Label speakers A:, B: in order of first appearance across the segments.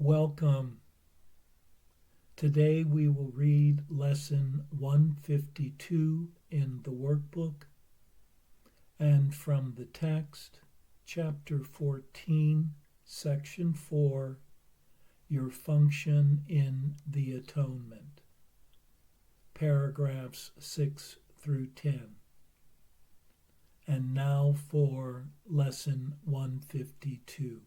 A: Welcome. Today we will read Lesson 152 in the workbook, and from the text, Chapter 14, Section 4, Your Function in the Atonement, paragraphs 6 through 10. And now for Lesson 152.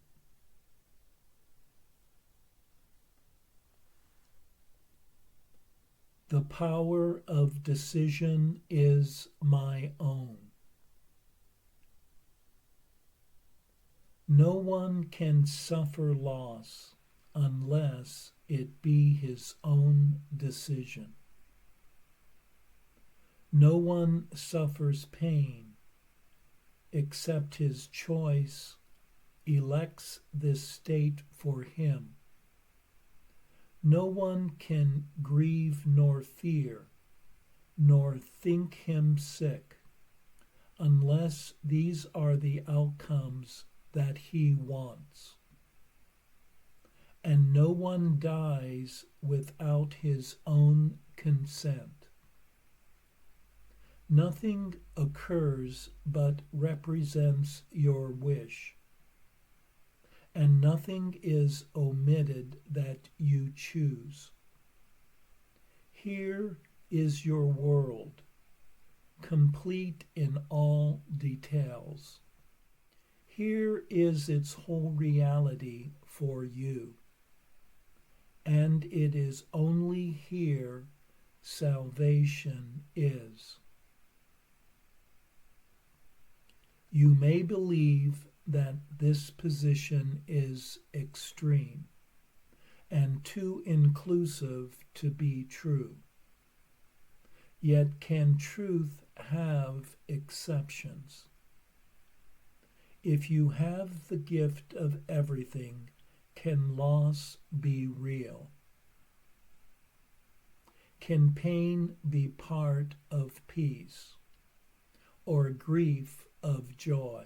A: The power of decision is my own. No one can suffer loss unless it be his own decision. No one suffers pain except his choice elects this state for him. No one can grieve nor fear, nor think him sick, unless these are the outcomes that he wants. And no one dies without his own consent. Nothing occurs but represents your wish, and nothing is omitted that you choose. Here is your world, complete in all details. Here is its whole reality for you, and it is only here salvation is. You may believe that this position is extreme and too inclusive to be true. Yet can truth have exceptions? If you have the gift of everything, can loss be real? Can pain be part of peace, or grief of joy?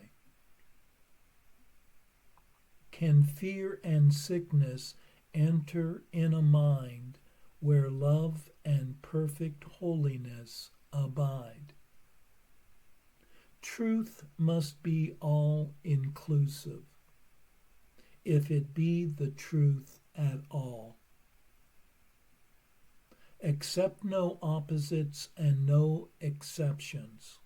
A: Can fear and sickness enter in a mind where love and perfect holiness abide? Truth must be all-inclusive, if it be the truth at all. Accept no opposites and no exceptions,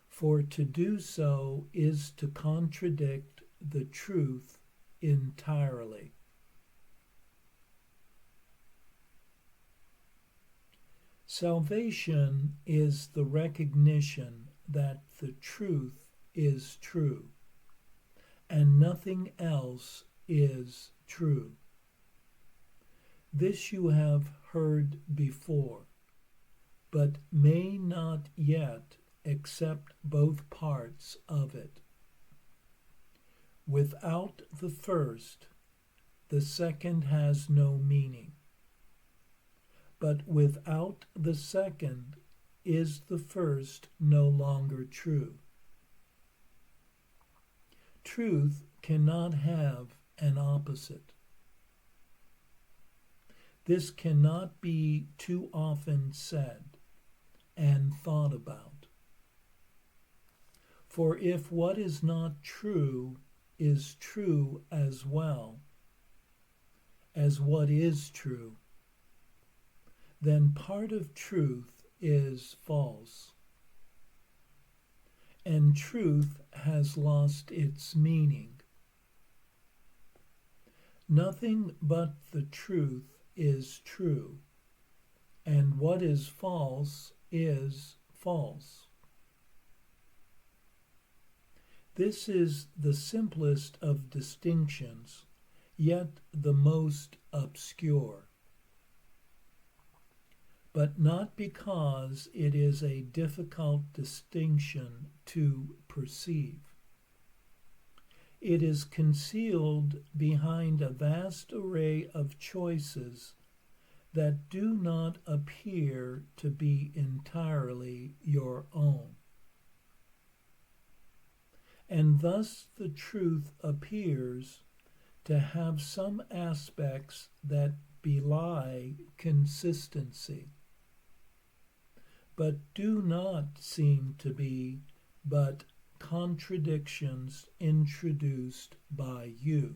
A: for to do so is to contradict the truth entirely. Salvation is the recognition that the truth is true, and nothing else is true. This you have heard before, but may not yet accept both parts of it. Without the first, the second has no meaning. But without the second, is the first no longer true? Truth cannot have an opposite. This cannot be too often said and thought about. For if what is not true is true as well as what is true, then part of truth is false, and truth has lost its meaning. Nothing but the truth is true, and what is false is false. This is the simplest of distinctions, yet the most obscure. But not because it is a difficult distinction to perceive. It is concealed behind a vast array of choices that do not appear to be entirely your own. And thus the truth appears to have some aspects that belie consistency, but do not seem to be but contradictions introduced by you.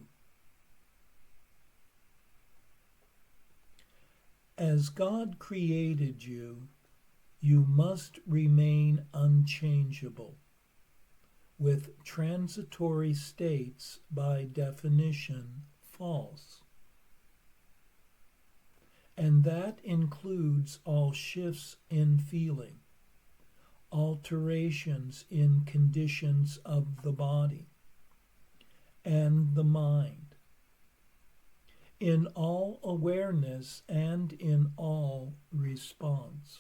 A: As God created you, you must remain unchangeable, with transitory states by definition false. And that includes all shifts in feeling, alterations in conditions of the body and the mind, in all awareness and in all response.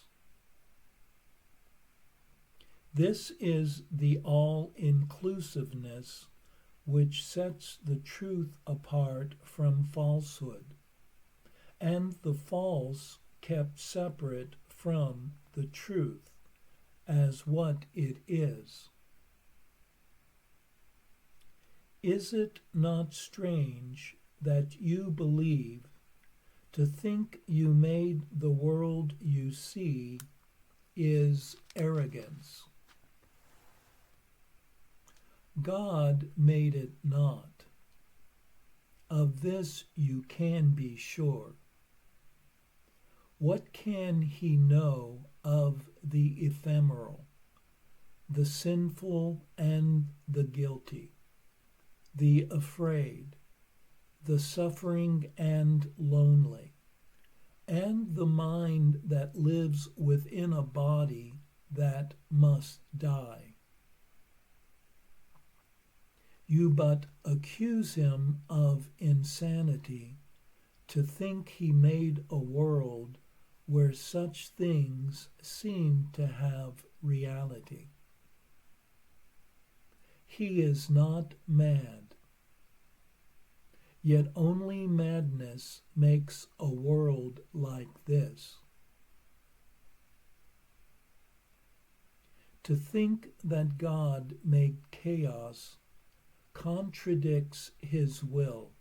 A: This is the all-inclusiveness which sets the truth apart from falsehood, and the false kept separate from the truth as what it is. Is it not strange that you believe, to think you made the world you see is arrogance? God made it not. Of this you can be sure. What can he know of the ephemeral, the sinful and the guilty, the afraid, the suffering and lonely, and the mind that lives within a body that must die? You but accuse him of insanity to think he made a world where such things seem to have reality. He is not mad, yet only madness makes a world like this. To think that God made chaos contradicts his will,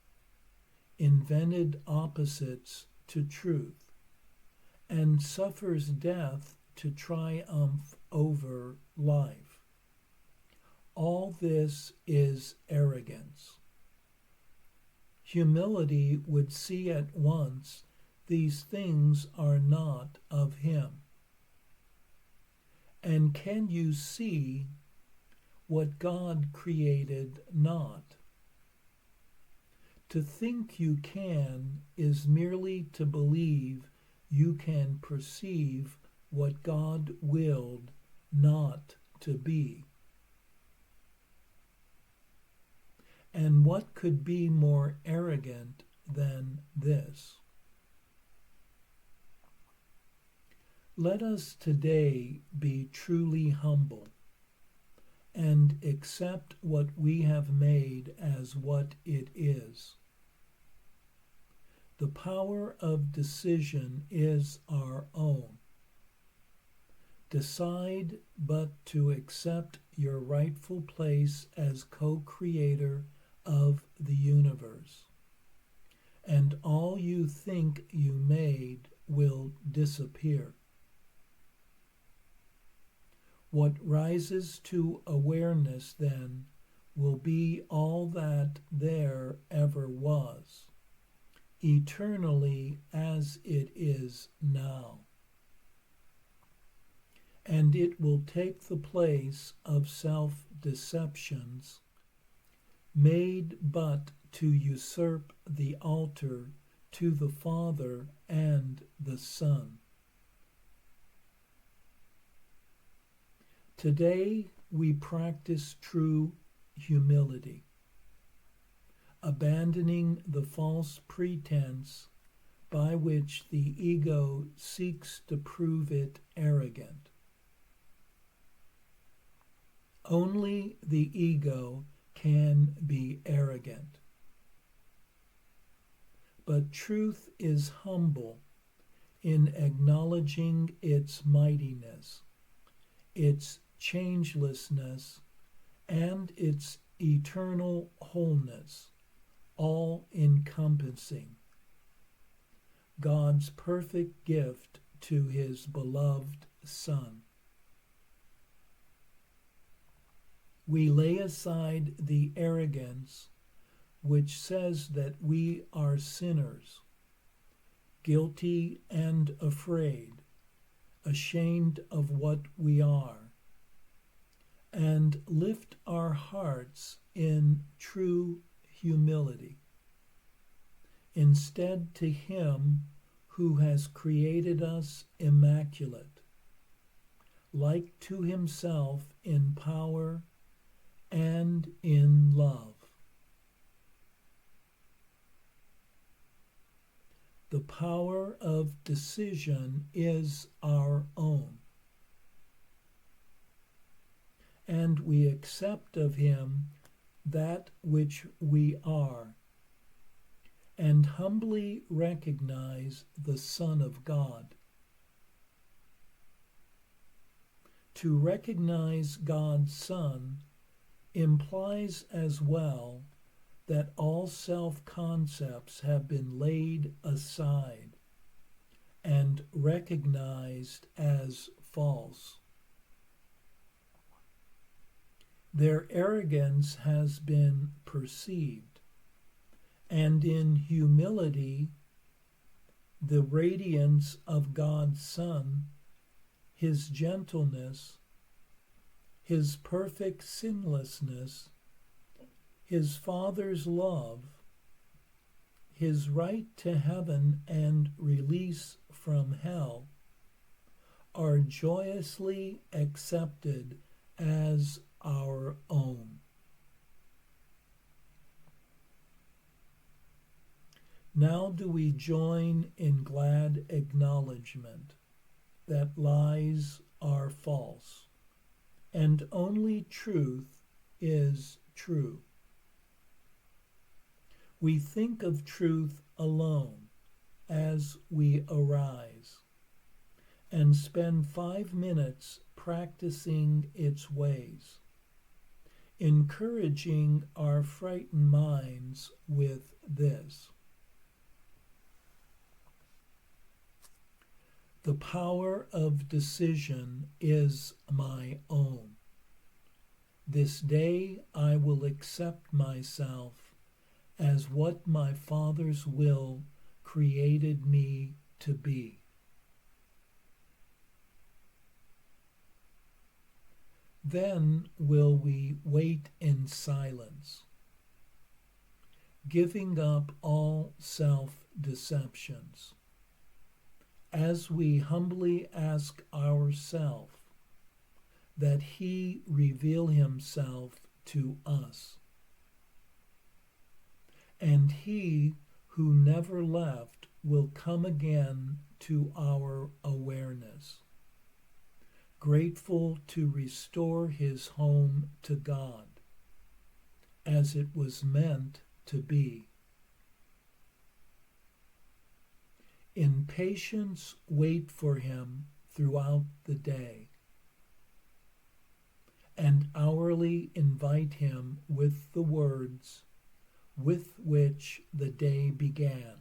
A: invented opposites to truth, and suffers death to triumph over life. All this is arrogance. Humility would see at once these things are not of him. And can you see what God created not? To think you can is merely to believe you can perceive what God willed not to be. And what could be more arrogant than this? Let us today be truly humble and accept what we have made as what it is. The power of decision is our own. Decide but to accept your rightful place as co-creator of the universe, and all you think you made will disappear. What rises to awareness then will be all that there ever was, eternally as it is now. And it will take the place of self-deceptions made but to usurp the altar to the Father and the Son. Today we practice true humility, abandoning the false pretense by which the ego seeks to prove it arrogant. Only the ego can be arrogant. But truth is humble in acknowledging its mightiness, its changelessness, and its eternal wholeness, all-encompassing, God's perfect gift to his beloved Son. We lay aside the arrogance which says that we are sinners, guilty and afraid, ashamed of what we are, and lift our hearts in true humility, instead to him who has created us immaculate, like to himself in power and in love. The power of decision is our own, and we accept of him that which we are, and humbly recognize the Son of God. To recognize God's Son implies as well that all self-concepts have been laid aside and recognized as false. Their arrogance has been perceived, and in humility, the radiance of God's Son, his gentleness, his perfect sinlessness, his Father's love, his right to heaven and release from hell, are joyously accepted as our own. Now do we join in glad acknowledgement that lies are false, and only truth is true. We think of truth alone as we arise, and spend 5 minutes practicing its ways, encouraging our frightened minds with this: the power of decision is my own. This day I will accept myself as what my Father's will created me to be. Then will we wait in silence, giving up all self-deceptions, as we humbly ask ourselves that he reveal himself to us. And he who never left will come again to our awareness, grateful to restore his home to God, as it was meant to be. In patience wait for him throughout the day, and hourly invite him with the words with which the day began,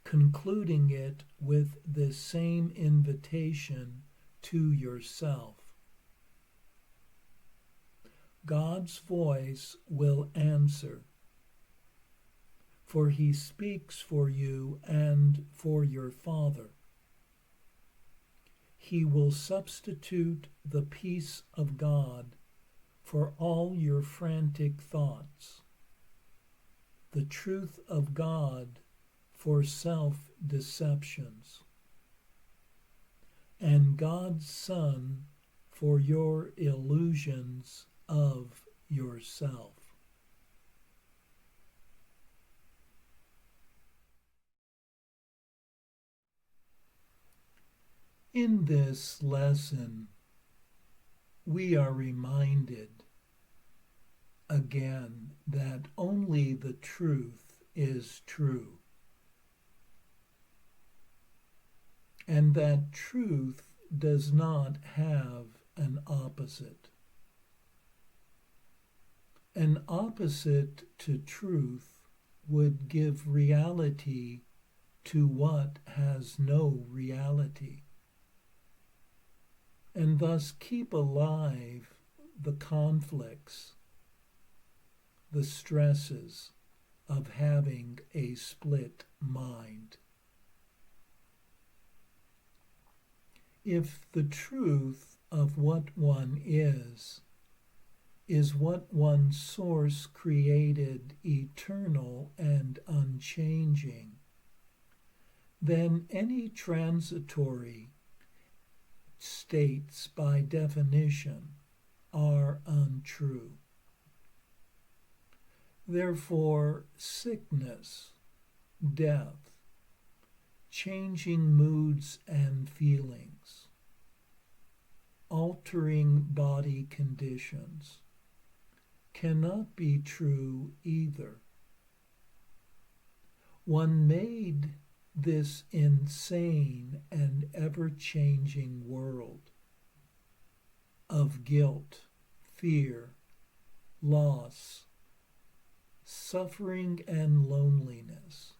A: concluding it with this same invitation to yourself. God's voice will answer, for he speaks for you and for your Father. He will substitute the peace of God for all your frantic thoughts, the truth of God for self-deceptions, and God's Son for your illusions of yourself. In this lesson, we are reminded again that only the truth is true, and that truth does not have an opposite. An opposite to truth would give reality to what has no reality, and thus keep alive the conflicts, the stresses of having a split mind. If the truth of what one is what one's source created eternal and unchanging, then any transitory states by definition are untrue. Therefore, sickness, death, changing moods and feelings, altering body conditions, cannot be true either. One made this insane and ever-changing world of guilt, fear, loss, suffering, and loneliness.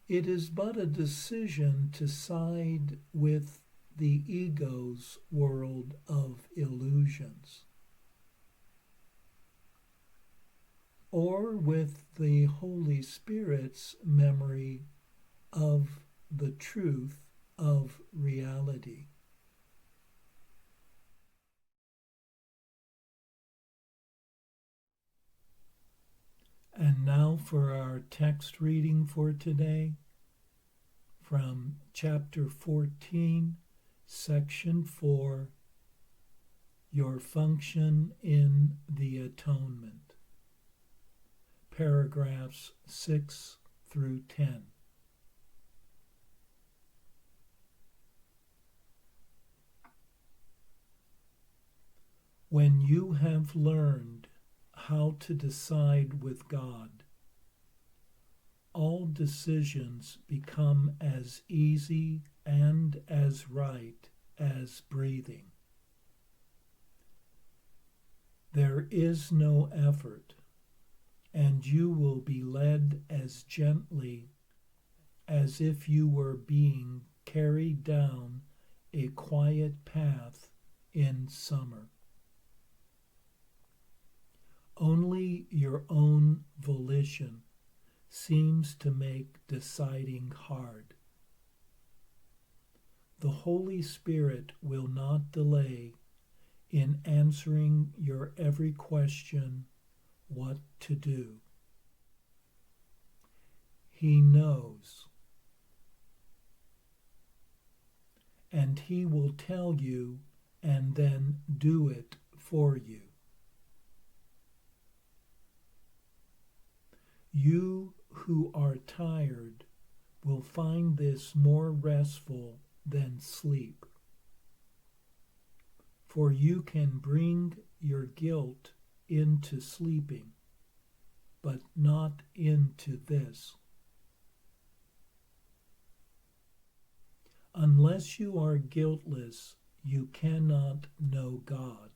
A: It is but a decision to side with the ego's world of illusions, or with the Holy Spirit's memory of the truth of reality. And now for our text reading for today, from chapter 14, section 4, Your Function in the Atonement, paragraphs 6 through 10. When you have learned how to decide with God, all decisions become as easy and as right as breathing. There is no effort, and you will be led as gently as if you were being carried down a quiet path in summer. Only your own volition seems to make deciding hard. The Holy Spirit will not delay in answering your every question what to do. He knows, and He will tell you and then do it for you. You who are tired will find this more restful than sleep, for you can bring your guilt into sleeping, but not into this. Unless you are guiltless, you cannot know God,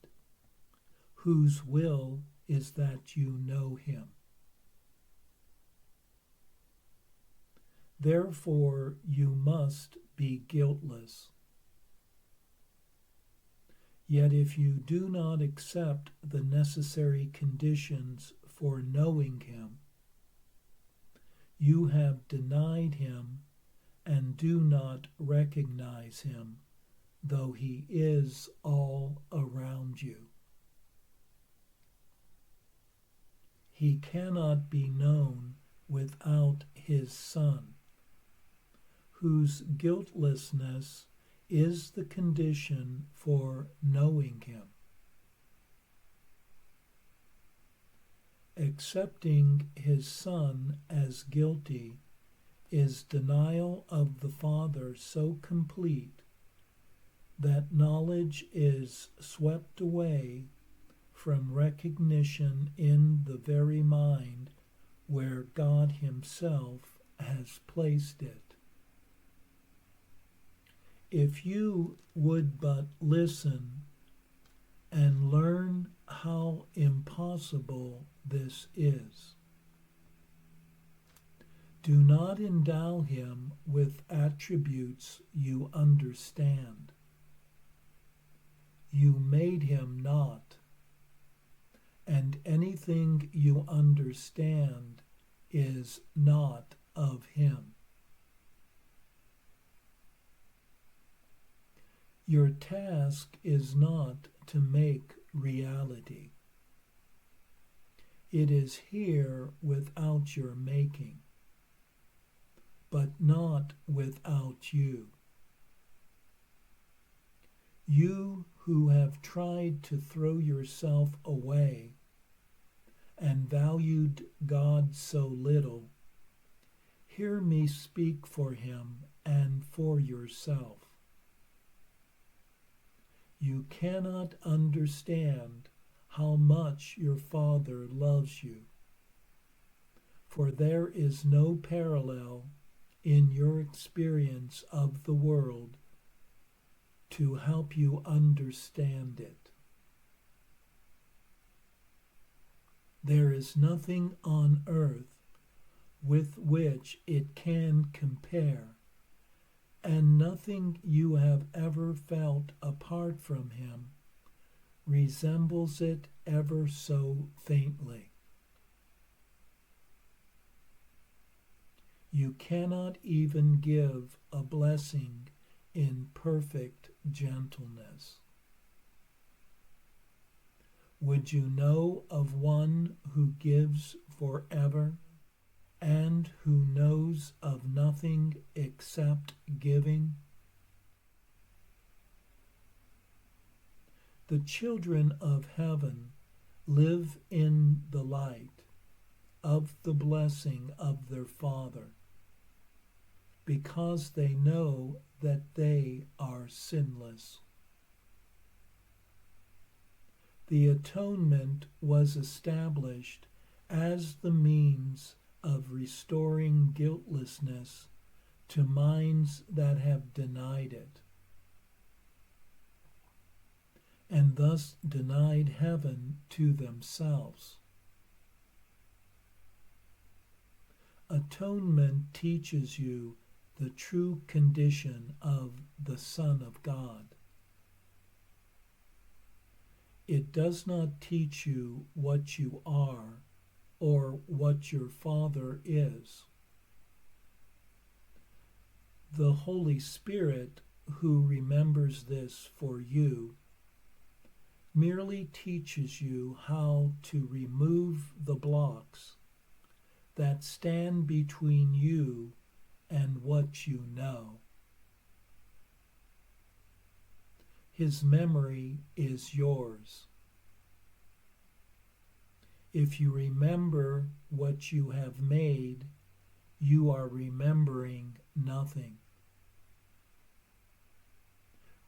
A: whose will is that you know Him. Therefore, you must be guiltless. Yet if you do not accept the necessary conditions for knowing Him, you have denied Him and do not recognize Him, though He is all around you. He cannot be known without His Son, whose guiltlessness is the condition for knowing Him. Accepting His Son as guilty is denial of the Father so complete that knowledge is swept away from recognition in the very mind where God Himself has placed it. If you would but listen and learn how impossible this is. Do not endow him with attributes you understand. You made him not, and anything you understand is not of him. Your task is not to make reality. It is here without your making, but not without you. You who have tried to throw yourself away and valued God so little, hear me speak for him and for yourself. You cannot understand how much your Father loves you, for there is no parallel in your experience of the world to help you understand it. There is nothing on earth with which it can compare, and nothing you have ever felt apart from him resembles it ever so faintly. You cannot even give a blessing in perfect gentleness. Would you know of one who gives forever, and who knows of nothing except giving? The children of heaven live in the light of the blessing of their Father, because they know that they are sinless. The atonement was established as the means of restoring guiltlessness to minds that have denied it, and thus denied heaven to themselves. Atonement teaches you the true condition of the Son of God. It does not teach you what you are or what your Father is. The Holy Spirit, who remembers this for you, merely teaches you how to remove the blocks that stand between you and what you know. His memory is yours. If you remember what you have made, you are remembering nothing.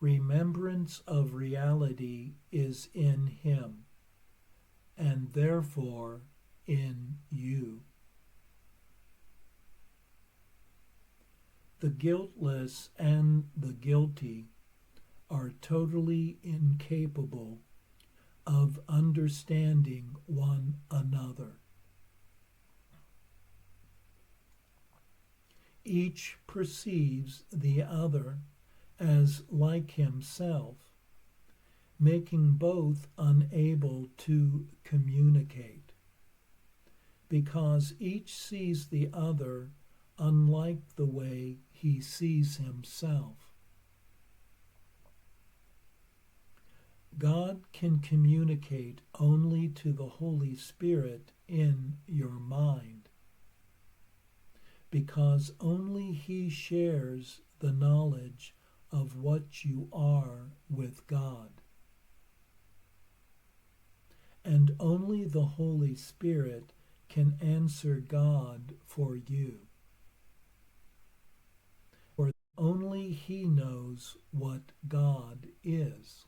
A: Remembrance of reality is in him, and therefore in you. The guiltless and the guilty are totally incapable of understanding one another. Each perceives the other as like himself, making both unable to communicate, because each sees the other unlike the way he sees himself. God can communicate only to the Holy Spirit in your mind, because only he shares the knowledge of what you are with God. And only the Holy Spirit can answer God for you, for only he knows what God is.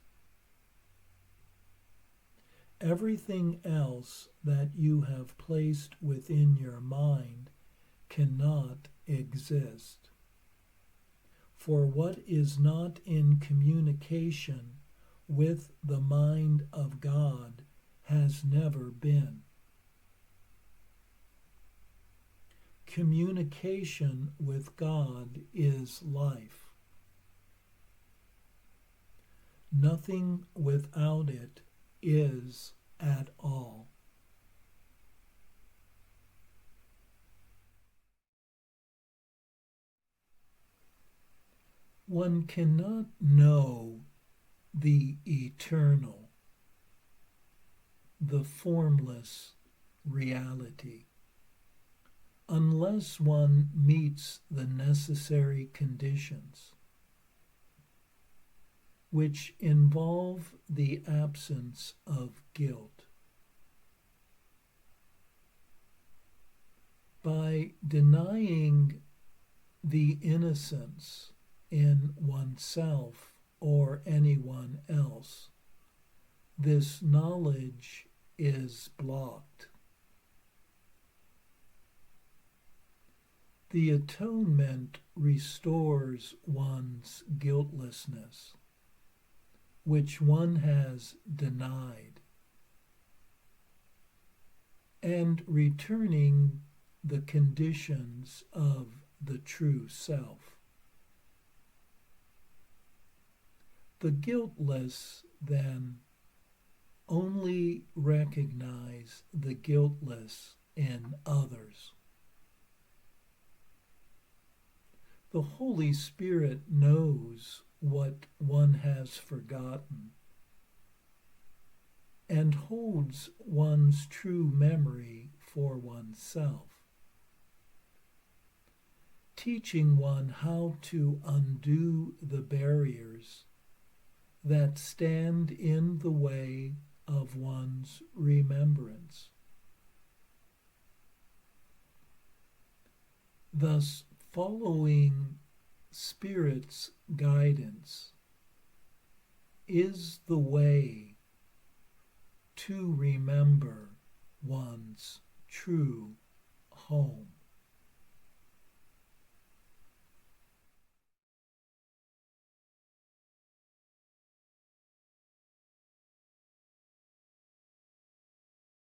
A: Everything else that you have placed within your mind cannot exist. For what is not in communication with the mind of God has never been. Communication with God is life. Nothing without it is at all. One cannot know the eternal, the formless reality, unless one meets the necessary conditions, which involve the absence of guilt. By denying the innocence in oneself or anyone else, this knowledge is blocked. The atonement restores one's guiltlessness, which one has denied, and returning the conditions of the true self. The guiltless, then, only recognize the guiltless in others. The Holy Spirit knows what one has forgotten and holds one's true memory for oneself, teaching one how to undo the barriers that stand in the way of one's remembrance. Thus, following Spirit's guidance is the way to remember one's true home.